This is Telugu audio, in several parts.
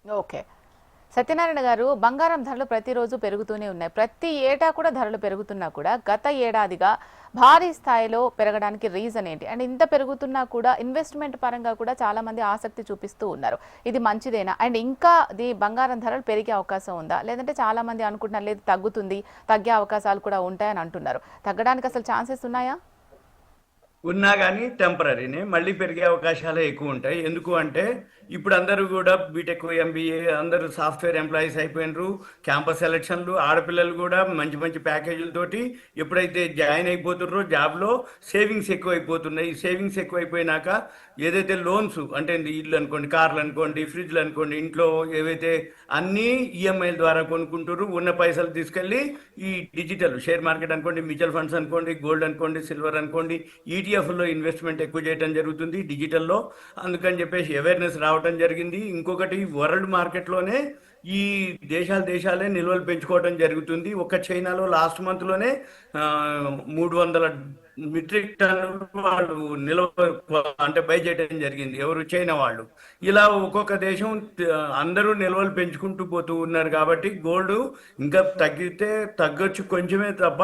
ఓకే. సత్యనారాయణ గారు, బంగారం ధరలు ప్రతిరోజు పెరుగుతూనే ఉన్నాయి. ప్రతి ఏటా కూడా ధరలు పెరుగుతున్నా కూడా గత ఏడాదిగా భారీ స్థాయిలో పెరగడానికి రీజన్ ఏంటి? అండ్ ఇంత పెరుగుతున్నా కూడా ఇన్వెస్ట్మెంట్ పరంగా కూడా చాలా మంది ఆసక్తి చూపిస్తూ ఉన్నారు. ఇది మంచిదేనా? అండ్ ఇంకా బంగారం ధరలు పెరిగే అవకాశం ఉందా? లేదంటే చాలా మంది అనుకుంటున్నారు లేదు తగ్గుతుంది, తగ్గే అవకాశాలు కూడా ఉంటాయని అంటున్నారు. తగ్గడానికి అసలు ఛాన్సెస్ ఉన్నాయా? ఉన్నా కానీ టెంపరీనే, మళ్ళీ పెరిగే అవకాశాలే ఎక్కువ ఉంటాయి. ఎందుకు అంటే ఇప్పుడు అందరూ కూడా బీటెక్ ఎంబీఏ అందరూ సాఫ్ట్వేర్ ఎంప్లాయీస్ అయిపోయినరు. క్యాంపస్ సెలక్షన్లు, ఆడపిల్లలు కూడా మంచి మంచి ప్యాకేజీలతోటి ఎప్పుడైతే జాయిన్ అయిపోతున్నారో జాబ్లో సేవింగ్స్ ఎక్కువైపోతున్నాయి. సేవింగ్స్ ఎక్కువైపోయినాక ఏదైతే లోన్స్ అంటే ఇల్లు అనుకోండి, కార్లు అనుకోండి, ఫ్రిడ్జ్లు అనుకోండి, ఇంట్లో ఏవైతే అన్నీ ఈఎంఐల ద్వారా కొనుక్కుంటారు. ఉన్న పైసలు తీసుకెళ్ళి ఈ డిజిటల్ షేర్ మార్కెట్ అనుకోండి, మ్యూచువల్ ఫండ్స్ అనుకోండి, గోల్డ్ అనుకోండి, సిల్వర్ అనుకోండి, ఈటీఎఫ్లో ఇన్వెస్ట్మెంట్ ఎక్కువ చేయడం జరుగుతుంది డిజిటల్లో. అందుకని చెప్పేసి అవేర్నెస్ రావడం జరిగింది. ఇంకొకటి వరల్డ్ మార్కెట్లోనే ఈ దేశాలే నిల్వలు పెంచుకోవడం జరుగుతుంది. ఒక్క చైనాలో లాస్ట్ మంత్లోనే 300 మెట్రిక్ టన్నులు వాళ్ళు నిల్వ అంటే బై చేయడం జరిగింది. ఎవరు? చైనా వాళ్ళు. ఇలా ఒక్కొక్క దేశం అందరూ నిల్వలు పెంచుకుంటూ పోతూ ఉన్నారు. కాబట్టి గోల్డ్ ఇంకా తగ్గొచ్చు కొంచెమే తప్ప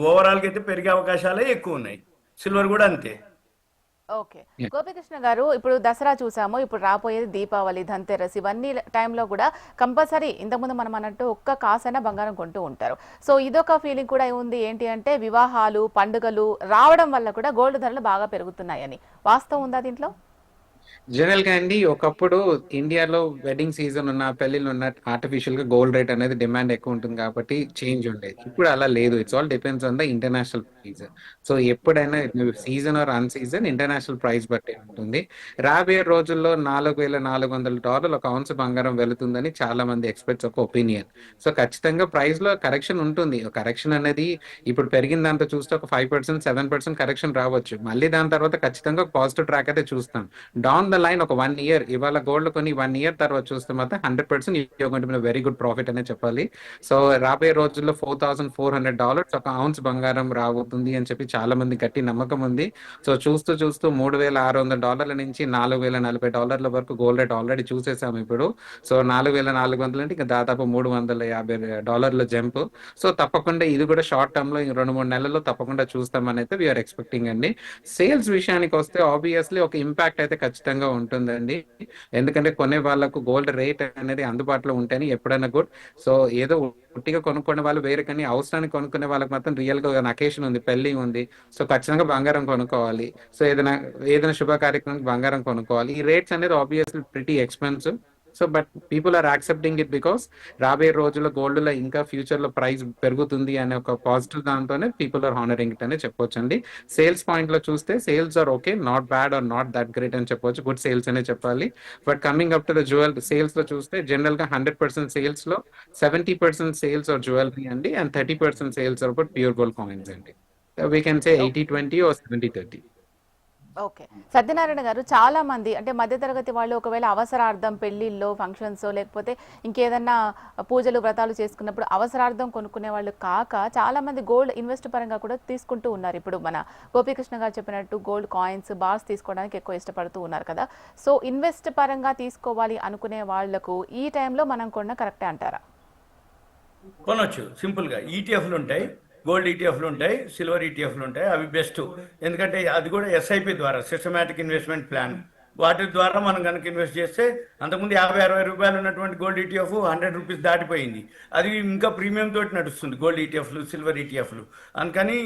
ఓవరాల్గా అయితే పెరిగే అవకాశాలే ఎక్కువ ఉన్నాయి. సిల్వర్ కూడా అంతే. ఓకే. గోపికృష్ణ గారు, ఇప్పుడు దసరా చూసాము, ఇప్పుడు రాబోయేది దీపావళి, ధన్తెరస్, ఇవన్నీ టైంలో కూడా కంపల్సరీ ఇంతకుముందు మనం అన్నట్టు ఒక్క కాసైనా బంగారం కొంటూ ఉంటారు. సో ఇదొక ఫీలింగ్ కూడా ఉంది. ఏంటి అంటే వివాహాలు, పండుగలు రావడం వల్ల కూడా గోల్డ్ ధరలు బాగా పెరుగుతున్నాయని. వాస్తవం ఉందా దీంట్లో? జనరల్ గా అండి, ఒకప్పుడు ఇండియాలో వెడ్డింగ్ సీజన్ ఉన్న పెళ్లిళ్ళు ఉన్న ఆర్టిఫిషియల్ గా గోల్డ్ రేట్ అనేది డిమాండ్ ఎక్కువ ఉంటుంది కాబట్టి చేంజ్ ఉండేది. ఇప్పుడు అలా లేదు. It's all depends on the international price. So ఎప్పుడైనా season or unseason international price బట్టి ఉంటుంది. రాబోయే రోజుల్లో $4,400 ఒక ఔన్స్ బంగారం వెళుతుందని చాలా మంది ఎక్స్పర్ట్స్ ఒక ఒపీనియన్. సో ఖచ్చితంగా ప్రైస్ లో కరెక్షన్ ఉంటుంది. కరెక్షన్ అనేది ఇప్పుడు పెరిగిన దాంతో చూస్తే ఒక 5%, 7% కరెక్షన్ రావచ్చు. మళ్ళీ దాని తర్వాత ఖచ్చితంగా ఒక పాజిటివ్ ట్రాక్ అయితే చూస్తాం. డౌన్ ద లైన్ ఒక 1 year, ఇవాళ గోల్డ్ కొని 1 year తర్వాత చూస్తే మాత్రం 100% వెరీ గుడ్ ప్రాఫిట్ అనే చెప్పాలి. సో రాబోయే రోజుల్లో $4,400 ఒక ఔన్స్ బంగారం రాబోతుంది అని చెప్పి చాలా మంది గట్టి నమ్మకం ఉంది. సో చూస్తూ చూస్తూ $3,600 నుంచి $4,040 వరకు గోల్డ్ రేట్ ఆల్రెడీ చూసేసాము ఇప్పుడు. సో 4,400 అంటే ఇంకా దాదాపు $350 జంప్. సో తప్పకుండా ఇది కూడా షార్ట్ టర్మ్ లో 2-3 నెలల్లో తప్పకుండా చూస్తామని అయితే వీఆర్ ఎక్స్పెక్టింగ్ అండి. సేల్స్ విషయానికి వస్తే ఆబ్వియస్లీ ఒక ఇంపాక్ట్ అయితే ఖచ్చితంగా ఉంటుందండి. ఎందుకంటే కొనే వాళ్ళకు గోల్డ్ రేట్ అనేది అందుబాటులో ఉంటేనే ఎప్పుడైనా గుడ్. సో ఏదో ఉట్టిగా కొనుక్కునే వాళ్ళు వేరే, కానీ అవసరానికి కొనుక్కునే వాళ్ళకి మాత్రం రియల్ గా అకేషన్ ఉంది, పెళ్లి ఉంది, సో ఖచ్చితంగా బంగారం కొనుక్కోవాలి. సో ఏదైనా శుభ కార్యక్రమానికి బంగారం కొనుక్కోవాలి. ఈ రేట్స్ అనేది obviously pretty expensive. So but people are accepting it because రాబోయే రోజుల్లో గోల్డ్ లో ఇంకా ఫ్యూచర్ లో ప్రైస్ పెరుగుతుంది అనే ఒక పాజిటివ్ దాంతోనే పీపుల్ ఆర్ హానరింగ్ ఇట్ అనే చెప్పొచ్చు అండి. సేల్స్ పాయింట్ లో చూస్తే sales are okay, not bad or not that great అని చెప్పొచ్చు. గుడ్ సేల్స్ అనే చెప్పాలి. But coming up to the jewel sales లో చూస్తే జనరల్ గా 100% సేల్స్ లో 70% సేల్స్ ఆర్ జ్యువెలరీ అండి, and 30% sales are pure gold coins అండి. We can say 80-20 or 70-30. Okay. Satyanarayana garu, చాలా మంది అంటే మధ్యతరగతి వాళ్ళు ఒకవేళ అవసరార్థం పెళ్లిల్లో, ఫంక్షన్స్, లేకపోతే ఇంకేదన్నా పూజలు, వ్రతాలు చేసుకున్నప్పుడు అవసరార్థం కొనుక్కునే వాళ్ళు కాక చాలా మంది గోల్డ్ ఇన్వెస్ట్ పరంగా కూడా తీసుకుంటూ ఉన్నారు. ఇప్పుడు మన గోపీకృష్ణ గారు చెప్పినట్టు గోల్డ్ కాయిన్స్, బార్స్ తీసుకోవడానికి ఎక్కువ ఇష్టపడుతూ ఉన్నారు కదా. సో ఇన్వెస్ట్ పరంగా తీసుకోవాలి అనుకునే వాళ్లకు ఈ టైంలో మనం కొన్న కరెక్టే అంటారా? కొనొచ్చు. సింపుల్గా ఈటీఎఫ్లు ఉంటాయి, గోల్డ్ ఈటీఎఫ్లు ఉంటాయి, సిల్వర్ ఈటీఎఫ్లు ఉంటాయి. అవి బెస్ట్. ఎందుకంటే అది కూడా ఎస్ఐపి ద్వారా, సిస్టమాటిక్ ఇన్వెస్ట్మెంట్ ప్లాన్, వాటి ద్వారా మనం కనుక ఇన్వెస్ట్ చేస్తే అంతకుముందు $50-60 ఉన్నటువంటి గోల్డ్ ఈటీఎఫ్ ₹100 దాటిపోయింది. అది ఇంకా ప్రీమియం తోటి నడుస్తుంది గోల్డ్ ఈటీఎఫ్లు, సిల్వర్ ఈటీఎఫ్లు. అందుకని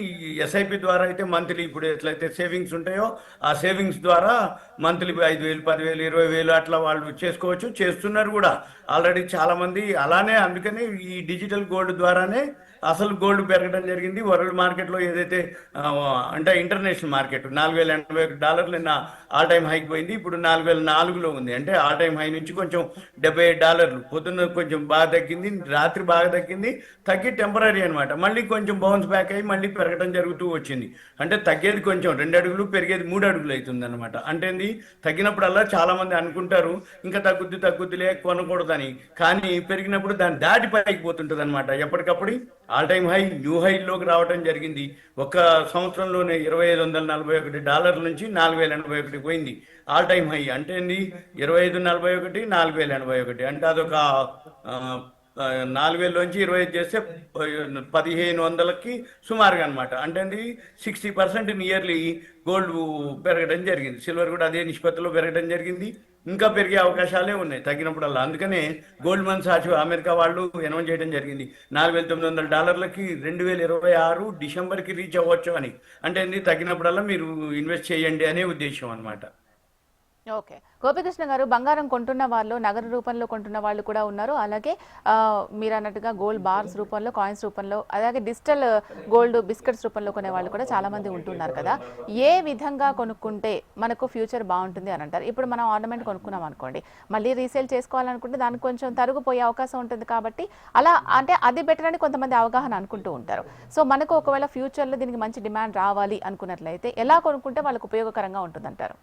ఎస్ఐపి ద్వారా అయితే మంత్లీ ఇప్పుడు ఎట్లయితే సేవింగ్స్ ఉంటాయో ఆ సేవింగ్స్ ద్వారా మంత్లీ 5,000, 10,000, 20,000 అట్లా వాళ్ళు చేసుకోవచ్చు, చేస్తున్నారు కూడా ఆల్రెడీ చాలామంది. అలానే అందుకని ఈ డిజిటల్ గోల్డ్ ద్వారానే అసలు గోల్డ్ పెరగడం జరిగింది. వరల్డ్ మార్కెట్లో ఏదైతే అంటే ఇంటర్నేషనల్ మార్కెట్ $4,080 నిన్న ఆల్ టైమ్ హైకి పోయింది. ఇప్పుడు 4,004లో ఉంది. అంటే ఆల్ టైమ్ హై నుంచి కొంచెం $78. పొద్దున్న కొంచెం బాగా తగ్గింది, రాత్రి బాగా తగ్గింది, తగ్గి టెంపరీ అనమాట. మళ్ళీ కొంచెం బౌన్స్ బ్యాక్ అయ్యి మళ్ళీ పెరగడం జరుగుతూ వచ్చింది. అంటే తగ్గేది కొంచెం 2 అడుగులు, పెరిగేది 3 అడుగులు అవుతుంది అనమాట. అంటే తగ్గినప్పుడల్లా చాలా మంది అనుకుంటారు ఇంకా తగ్గుద్దిలే కొనకూడదని, కానీ పెరిగినప్పుడు దాన్ని దాటి పైకి పోతుంటుంది అనమాట. ఎప్పటికప్పుడు ఆల్ టైమ్ హై, న్యూ హైలోకి రావడం జరిగింది. ఒక సంవత్సరంలోనే $2,541 నుంచి 4,081 పోయింది. ఆల్ టైమ్ హై అంటే ఏంది? 2541, 4,081 అంటే అదొక 4,000లోంచి 25 చేస్తే 1,500కి సుమారుగా అనమాట. అంటే ఏంది? 60% నియర్లీ గోల్డ్ పెరగడం జరిగింది. సిల్వర్ కూడా అదే నిష్పత్తిలో పెరగడం జరిగింది. ఇంకా పెరిగే అవకాశాలే ఉన్నాయి తగ్గినప్పుడల్లా. అందుకనే గోల్డ్మన్ సాచ్ అమెరికా వాళ్ళు అనౌన్స్ చేయడం జరిగింది, $4,900కి 2026 డిసెంబర్కి రీచ్ అవ్వచ్చు అని. అంటే ఏంది? తగ్గినప్పుడల్లా మీరు ఇన్వెస్ట్ చేయండి అనే ఉద్దేశం అనమాట. ఓకే, గోపికృష్ణ గారు, బంగారం కొంటున్న వాళ్ళు నగదు రూపంలో కొంటున్న వాళ్ళు కూడా ఉన్నారు. అలాగే మీరు అన్నట్టుగా గోల్డ్ బార్స్ రూపంలో, కాయిన్స్ రూపంలో, అలాగే డిజిటల్ గోల్డ్ బిస్కెట్స్ రూపంలో కొనే వాళ్ళు కూడా చాలా మంది ఉంటున్నారు కదా. ఏ విధంగా కొనుక్కుంటే మనకు ఫ్యూచర్ బాగుంటుంది అని అంటారు? ఇప్పుడు మనం ఆర్నమెంట్ కొనుక్కున్నాం అనుకోండి, మళ్ళీ రీసేల్ చేసుకోవాలనుకుంటే దానికి కొంచెం తరుగుపోయే అవకాశం ఉంటుంది కాబట్టి అలా అంటే అది బెటర్ అని కొంతమంది అవగాహన అనుకుంటూ ఉంటారు. సో మనకు ఒకవేళ ఫ్యూచర్లో దీనికి మంచి డిమాండ్ రావాలి అనుకున్నట్లయితే ఎలా కొనుక్కుంటే వాళ్ళకు ఉపయోగకరంగా ఉంటుందంటారు?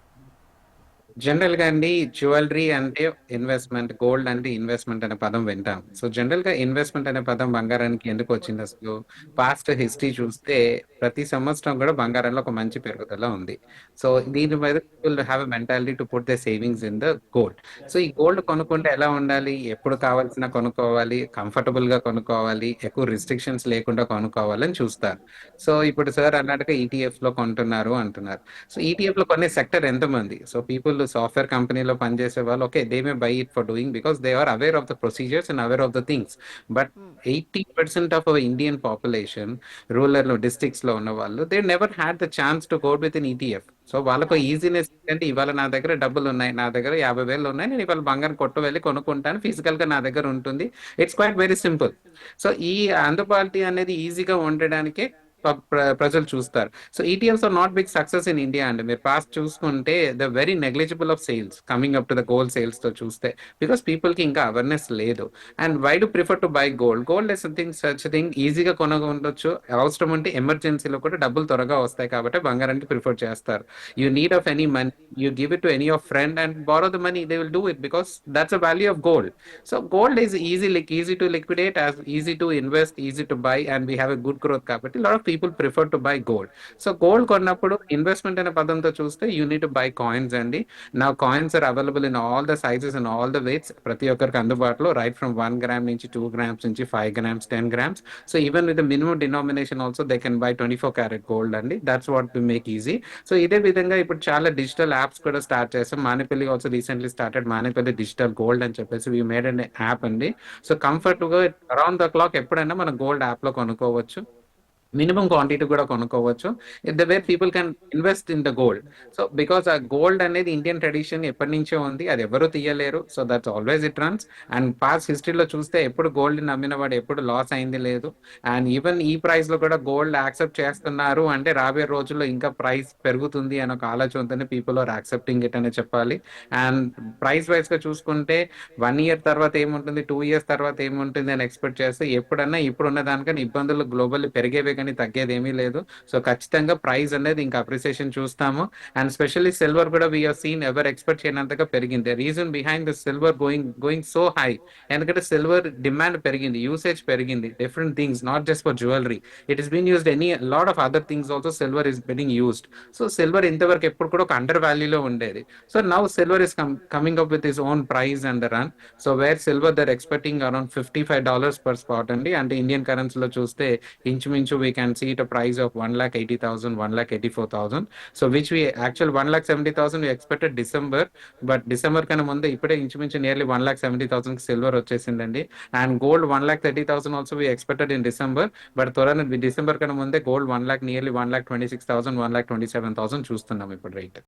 జనరల్ గా అండి, జ్యువెలరీ అంటే ఇన్వెస్ట్మెంట్, గోల్డ్ అంటే ఇన్వెస్ట్మెంట్ అనే పదం వింటాం. సో జనరల్ గా ఇన్వెస్ట్మెంట్ అనే పదం బంగారానికి ఎందుకు వచ్చింది? అసలు పాస్ట్ హిస్టరీ చూస్తే ప్రతి సంవత్సరం కూడా బంగారంలో ఒక మంచి పెరుగుదల ఉంది. సో దీని మీద people have a mentality to put the savings in the gold. So ఈ గోల్డ్ కొనుక్కుంటే ఎలా ఉండాలి? ఎప్పుడు కావాల్సిన కొనుక్కోవాలి, కంఫర్టబుల్ గా కొనుక్కోవాలి, ఎక్కువ రిస్ట్రిక్షన్స్ లేకుండా కొనుక్కోవాలని చూస్తారు. సో ఇప్పుడు సార్ అన్నట్టుగా ఈటీఎఫ్ లో కొంటున్నారు అంటున్నారు. సో ఈటీఎఫ్ లో కొనే సెక్టర్ ఎంతమంది? సో పీపుల్ సాఫ్ట్వేర్ కంపెనీలో పనిచేసే వాళ్ళు, okay, they may buy it for doing because they are aware of the procedures and aware of the things. But 80% of our Indian population rural districts లో ఉన్న వాళ్ళు, they never had the chance to go with in ETF. So వాళ్ళకు ఈజీనెస్ ఏంటంటే, ఇవాళ నా దగ్గర డబ్బులు ఉన్నాయి, నా దగ్గర 50,000 ఉన్నాయి, నేను ఇవాళ బంగారం కొట్టు వెళ్ళి కొనుక్కుంటాను, ఫిజికల్ గా నా దగ్గర ఉంటుంది. It's quite very simple. So ఈ అందుబాటు అనేది ఈజీగా ఉండడానికే ప్రజలు చూస్తారు. So ETFs are not big success in India అండి. మీరు పాస్ట్ చూసుకుంటే the very negligible of sales coming up to the gold sales తో చూస్తే, బికాస్ పీపుల్ కి ఇంకా అవేర్నెస్ లేదు. And why do prefer to buy gold? Gold is something such thing ఈజీగా కొనగొనవచ్చు, అవసరం ఉంటే ఎమర్జెన్సీలో కూడా డబ్బులు త్వరగా వస్తాయి కాబట్టి బంగారానికి ప్రిఫర్ చేస్తారు. You need of any money, you give it to any of friend and borrow the money, they will do it because that's a value of gold. So gold is easy to liquidate, as easy to invest, easy to buy, and we have a good growth కాబట్టి lot of people prefer to buy gold. So gold కొన్నప్పుడు ఇన్వెస్ట్మెంట్ అనే పదంతో చూస్తే you need to buy coins అండి. నా coins are available in all the sizes and all the weights, ప్రతి ఒక్కరికి అందుబాటులో, రైట్ ఫ్రమ్ 1 గ్రామ్ నుంచి 2 grams నుంచి 5 grams, 10 grams. So even with minimum denomination also they can buy 24 carat gold అండి. That's what we make easy. So ఇదే విధంగా ఇప్పుడు చాలా డిజిటల్ యాప్స్ కూడా స్టార్ట్ చేస్తాం. Manepalli also recently started Manepalli digital gold అని చెప్పేసి వి మేడ్ అన్ యాప్ అండి. సో కంఫర్ట్ గా అరౌండ్ ద క్లాక్ ఎప్పుడైనా మనం గోల్డ్ యాప్ లో కొనుక్కోవచ్చు, మినిమం క్వాంటిటీ కూడా కొనుక్కోవచ్చు. The where people can invest in the gold. So because ఆ గోల్డ్ అనేది ఇండియన్ ట్రెడిషన్ ఎప్పటి నుంచో ఉంది, అది ఎవరు తీయలేరు. So that's always it runs. And past హిస్టరీలో చూస్తే ఎప్పుడు గోల్డ్ నమ్మిన వాడు ఎప్పుడు లాస్ అయింది లేదు. అండ్ ఈవెన్ ఈ ప్రైస్ లో కూడా గోల్డ్ యాక్సెప్ట్ చేస్తున్నారు అంటే రాబోయే రోజుల్లో ఇంకా ప్రైస్ పెరుగుతుంది అని ఒక ఆలోచనతోనే పీపుల్ ఆర్ యాక్సెప్టింగ్ ఇట్ అని చెప్పాలి. అండ్ ప్రైస్ వైజ్ గా చూసుకుంటే 1 year తర్వాత ఏముంటుంది, 2 years తర్వాత ఏముంటుంది అని ఎక్స్పెక్ట్ చేస్తే ఎప్పుడన్నా ఇప్పుడున్న దానికన్నా ఇబ్బందులు గ్లోబల్ పెరిగేవే కానీ తగ్గేది ఏమీ లేదు. సో ఖచ్చితంగా ప్రైస్ అనేది ఇంకా అప్రిసియేషన్ చూస్తాము. అండ్ స్పెషల్లీ సిల్వర్ కూడా we have seen ever expect చేయనంతగా పెరిగింది. Reason behind the silver going so high, ఎందుకంటే సిల్వర్ డిమాండ్ పెరిగింది, యూసేజ్ పెరిగింది, different things, not just for jewellery, it is been used any lot of other things also silver is being used. So silver ఇంతవరకు ఎప్పుడు కూడా ఒక అండర్ వాల్యూలో ఉండేది. So now silver is coming up with his own price and the run. So where silver they're expecting around $55 per spot అండి. అంటే ఇండియన్ కరెన్సీలో చూస్తే ఇంచుమించు we can see it a price of 1,80,000, 1,84,000. So which we actual 1,70,000 we expected December, but December కన్నా ముందే ఇప్పుడే ఇంచుమించు నియర్లీ 1,70,000 సిల్వర్ వచ్చేసిందండి. And gold 1,30,000 also we expected in December, but త్వరగా డిసెంబర్ కన్నా ముందే గోల్డ్ 1,00,000 నియర్లీ 1,26,000, 1,27,000 చూస్తున్నాం ఇప్పుడు రేట్.